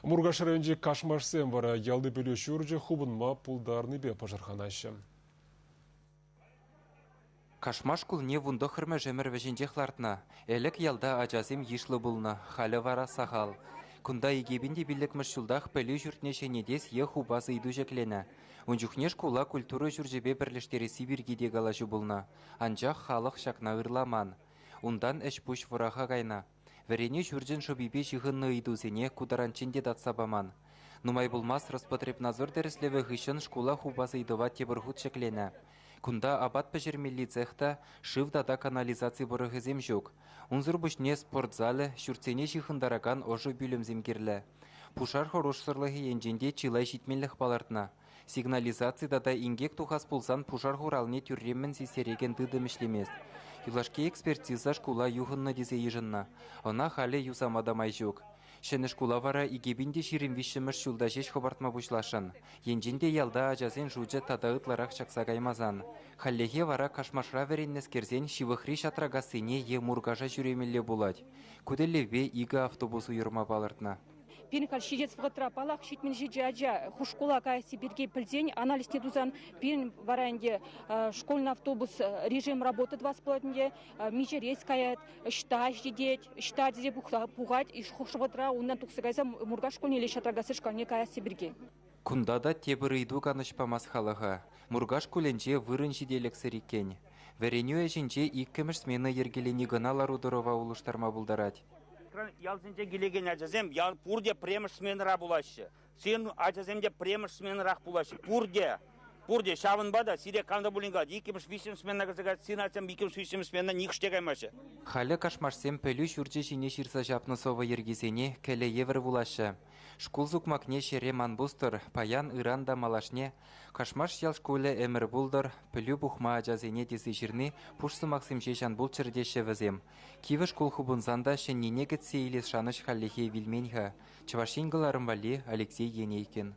Мургаш районжи Кашмашсем вара ялды бөлөшүржі хубынма пулдарны бе пажарханашы. Кашмаш кулне вундо хырмы жемір вежендехлартна. Элек ялда ажазым ишлы булна, халі вара сахал. Кунда игебінде билікміш жылдақ пөлі жүртнеше недес е хубазы иду жеклене. Унжухнеш кула культуры жүржебе бірліштері Сибиргиде галажу булна. Анжақ халық шакна ырламан. Ундан эш пуш вараха гайна. Верене жүржен шобибе жығынны идузене кударанчинде датсабаман. Нумай булмас Роспотребнадзор дәріслеві ғышын шкула хубазы идыва тебірхут шеклене. Кунда абат пәжірмелі цехта шывдада канализация бұрығызем жоқ. Унзыр бұшне спортзалы шүртсене жихындараган ожы бүлімзем керлі. Пушар хорошсырлығы енженде чилай житмелік балартна. Сигнализацияда да ингек тухас пулсан пушар хуралне түрреммен сесереген дыдым ішлемес. Юлашке экспертиза шкула юғынны дезе ежынна. Она халі юсамадамай жоқ. Шәні шкула вара игебінде ширим вишіміш шулда жеш хобартма бұшлашын. Енжінде ялда ажазен жуджы тадағытларақ шақса каймазан. Халлеге вара кашмашра вереннес керзен шивықри шатрагасыне е мургажа жүремелі болады. Күделеве игі автобус уйырма балыртна. Пинкал шидец в гатропалах шитмен жиджаджа хушкола кая Сибирге пыльдень анализ не дузан пин варанде школьный автобус режим работы 2,5 мижерез каят шта жидеть шта дизе пугать и хушватра уннан тухсагайса мурга школьный или шатрагасы школьный кая Сибирге. Кундада тебірі иду канышпамас халыға. Мургаш куленже вырын жиделек сіреккен. Вереню әжінже иккіміш смены ергелені гыналару дұрова улыштарма бұлдарад. Ялзинде келеген ажазем, ял пурде премеш сменыра булашы. Сен ажаземде премеш сменырах булашы. Пурде шавынбада, сире канда булинга, икемеш вишем смена газагат, синацем икемеш вишем смена никштегаймашы. Халі кашмашсем пөлі жүрже жіне ширса жапны сова ергезене кәлі евір булашы. Шкулзук макне шере манбустыр, паян ыранда малашне, кашмаш ял шкуле әмір булдыр, пөлі бұхма ажазене десі жирны, пушсы максим жешан бұл чырдеше візем. Киві шкул хубынзанда шеннене гітсе илес шаныш халлихе вилменха. Чавашингыларым вали Алексей Енейкин.